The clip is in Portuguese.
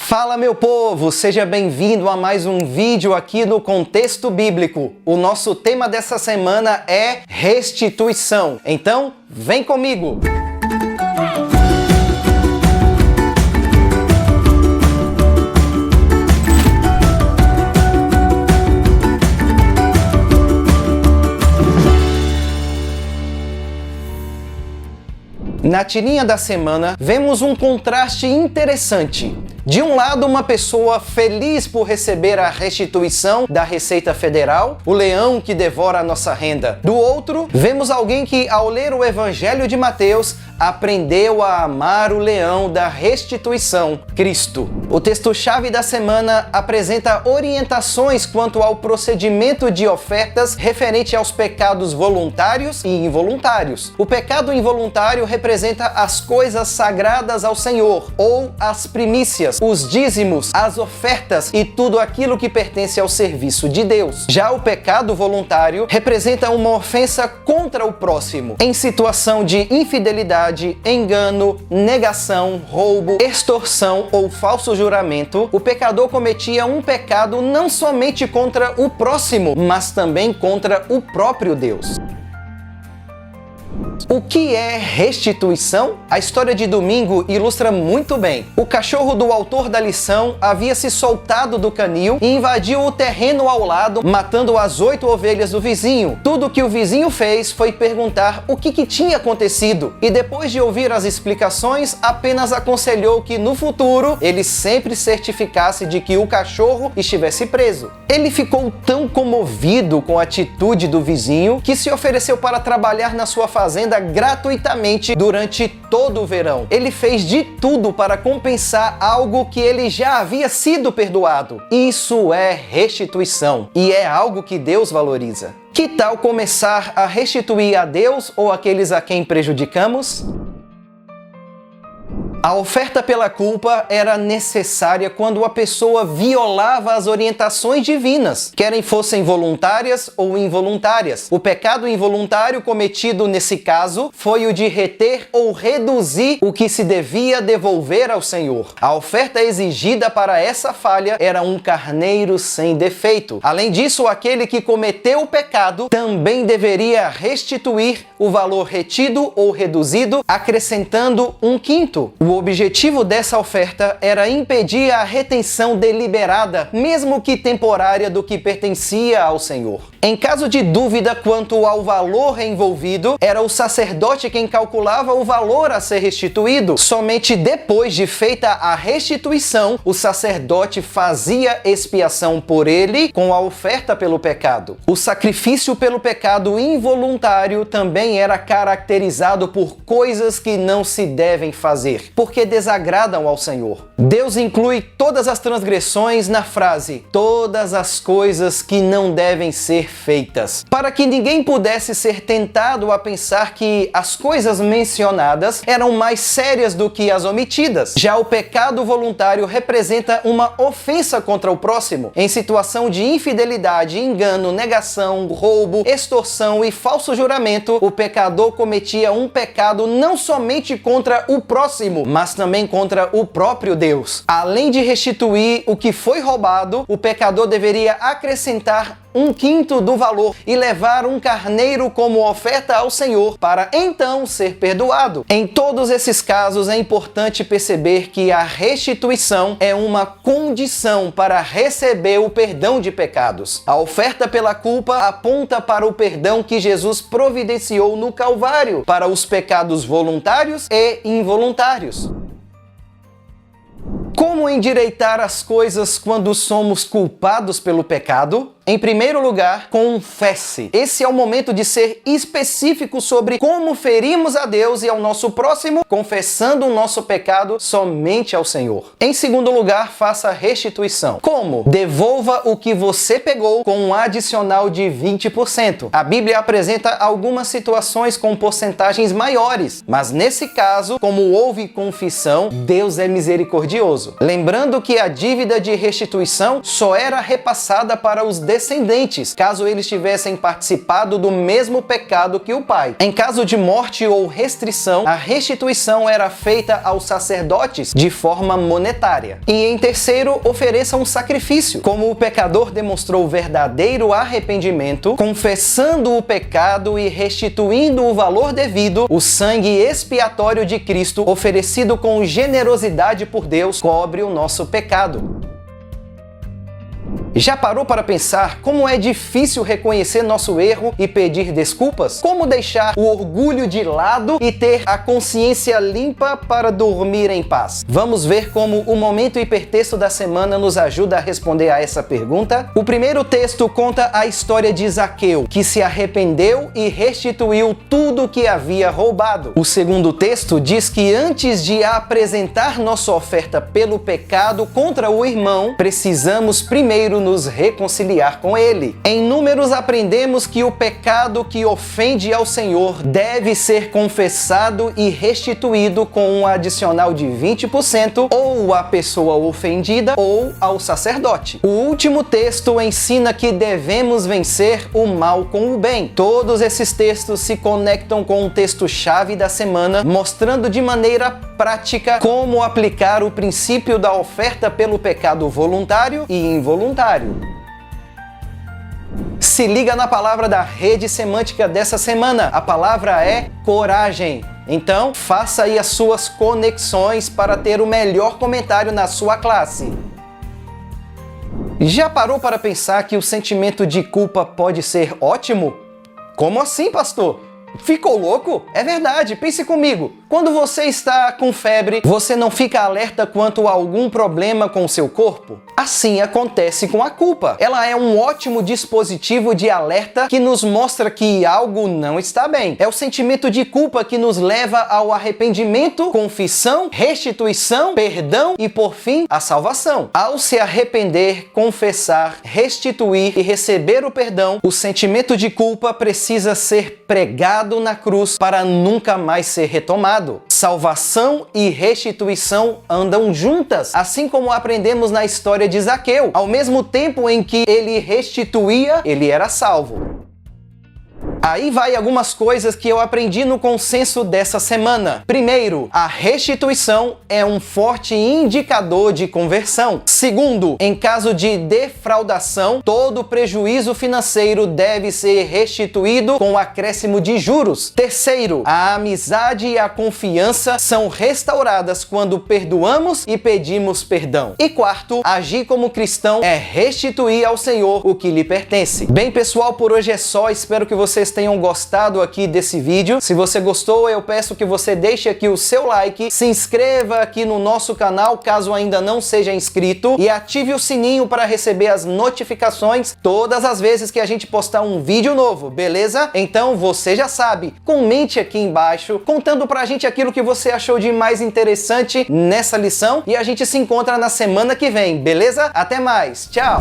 Fala, meu povo, seja bem-vindo a mais um vídeo aqui no Contexto Bíblico. O nosso tema dessa semana é restituição. Então, vem comigo! Na tirinha da semana, vemos um contraste interessante. De um lado, uma pessoa feliz por receber a restituição da Receita Federal, o leão que devora a nossa renda. Do outro, vemos alguém que, ao ler o Evangelho de Mateus, aprendeu a amar o leão da restituição, Cristo. O texto-chave da semana apresenta orientações quanto ao procedimento de ofertas referente aos pecados voluntários e involuntários. O pecado involuntário representa as coisas sagradas ao Senhor, ou as primícias, os dízimos, as ofertas e tudo aquilo que pertence ao serviço de Deus. Já o pecado voluntário representa uma ofensa contra o próximo, em situação de infidelidade, engano, negação, roubo, extorsão ou falso juramento. O pecador cometia um pecado não somente contra o próximo, mas também contra o próprio Deus. O que é restituição? A história de domingo ilustra muito bem. O cachorro do autor da lição havia se soltado do canil e invadiu o terreno ao lado, matando as 8 ovelhas do vizinho. Tudo que o vizinho fez foi perguntar o que tinha acontecido e, depois de ouvir as explicações, apenas aconselhou que no futuro ele sempre certificasse de que o cachorro estivesse preso. Ele ficou tão comovido com a atitude do vizinho que se ofereceu para trabalhar na sua fazenda gratuitamente durante todo o verão. Ele fez de tudo para compensar algo que ele já havia sido perdoado. Isso é restituição e é algo que Deus valoriza. Que tal começar a restituir a Deus ou aqueles a quem prejudicamos? A oferta pela culpa era necessária quando a pessoa violava as orientações divinas, querem fossem voluntárias ou involuntárias. O pecado involuntário cometido nesse caso foi o de reter ou reduzir o que se devia devolver ao Senhor. A oferta exigida para essa falha era um carneiro sem defeito. Além disso, aquele que cometeu o pecado também deveria restituir o valor retido ou reduzido, acrescentando 1/5. O objetivo dessa oferta era impedir a retenção deliberada, mesmo que temporária, do que pertencia ao Senhor. Em caso de dúvida quanto ao valor envolvido, era o sacerdote quem calculava o valor a ser restituído. Somente depois de feita a restituição, o sacerdote fazia expiação por ele com a oferta pelo pecado. O sacrifício pelo pecado involuntário também era caracterizado por coisas que não se devem fazer, porque desagradam ao Senhor. Deus inclui todas as transgressões na frase "todas as coisas que não devem ser feitas", para que ninguém pudesse ser tentado a pensar que as coisas mencionadas eram mais sérias do que as omitidas. Já o pecado voluntário representa uma ofensa contra o próximo. Em situação de infidelidade, engano, negação, roubo, extorsão e falso juramento, o pecador cometia um pecado não somente contra o próximo, mas também contra o próprio Deus. Além de restituir o que foi roubado, o pecador deveria acrescentar 1/5 do valor e levar um carneiro como oferta ao Senhor para então ser perdoado. Em todos esses casos é importante perceber que a restituição é uma condição para receber o perdão de pecados. A oferta pela culpa aponta para o perdão que Jesus providenciou no Calvário para os pecados voluntários e involuntários. Como endireitar as coisas quando somos culpados pelo pecado? Em primeiro lugar, confesse. Esse é o momento de ser específico sobre como ferimos a Deus e ao nosso próximo, confessando o nosso pecado somente ao Senhor. Em segundo lugar, faça restituição. Como? Devolva o que você pegou com um adicional de 20%. A Bíblia apresenta algumas situações com porcentagens maiores, mas nesse caso, como houve confissão, Deus é misericordioso. Lembrando que a dívida de restituição só era repassada para os descendentes descendentes, caso eles tivessem participado do mesmo pecado que o pai. Em caso de morte ou restrição, a restituição era feita aos sacerdotes de forma monetária. E em terceiro, ofereça um sacrifício. Como o pecador demonstrou verdadeiro arrependimento, confessando o pecado e restituindo o valor devido, o sangue expiatório de Cristo, oferecido com generosidade por Deus, cobre o nosso pecado. Já parou para pensar como é difícil reconhecer nosso erro e pedir desculpas? Como deixar o orgulho de lado e ter a consciência limpa para dormir em paz? Vamos ver como o momento hipertexto da semana nos ajuda a responder a essa pergunta. O primeiro texto conta a história de Zaqueu, que se arrependeu e restituiu tudo que havia roubado. O segundo texto diz que antes de apresentar nossa oferta pelo pecado contra o irmão, precisamos primeiro nos reconciliar com ele. Em Números aprendemos que o pecado que ofende ao Senhor deve ser confessado e restituído com um adicional de 20% ou à pessoa ofendida ou ao sacerdote. O último texto ensina que devemos vencer o mal com o bem. Todos esses textos se conectam com o texto-chave da semana, mostrando de maneira prática como aplicar o princípio da oferta pelo pecado voluntário e involuntário. Se liga na palavra da rede semântica dessa semana. A palavra é coragem. Então, faça aí as suas conexões para ter o melhor comentário na sua classe. Já parou para pensar que o sentimento de culpa pode ser ótimo? Como assim, pastor? Ficou louco? É verdade, pense comigo. Quando você está com febre, você não fica alerta quanto a algum problema com seu corpo? Assim acontece com a culpa. Ela é um ótimo dispositivo de alerta que nos mostra que algo não está bem. É o sentimento de culpa que nos leva ao arrependimento, confissão, restituição, perdão e, por fim, a salvação. Ao se arrepender, confessar, restituir e receber o perdão, o sentimento de culpa precisa ser pregado na cruz para nunca mais ser retomado. Salvação e restituição andam juntas, assim como aprendemos na história de Zaqueu. Ao mesmo tempo em que ele restituía, ele era salvo. Aí vai algumas coisas que eu aprendi no consenso dessa semana. Primeiro, a restituição é um forte indicador de conversão. Segundo, em caso de defraudação, todo prejuízo financeiro deve ser restituído com acréscimo de juros. Terceiro, a amizade e a confiança são restauradas quando perdoamos e pedimos perdão. E quarto, agir como cristão é restituir ao Senhor o que lhe pertence. Bem, pessoal, por hoje é só. Espero que vocês tenham gostado aqui desse vídeo. Se você gostou, eu peço que você deixe aqui o seu like, se inscreva aqui no nosso canal caso ainda não seja inscrito e ative o sininho para receber as notificações todas as vezes que a gente postar um vídeo novo, beleza? Então você já sabe, comente aqui embaixo contando pra gente aquilo que você achou de mais interessante nessa lição e a gente se encontra na semana que vem, beleza? Até mais, tchau!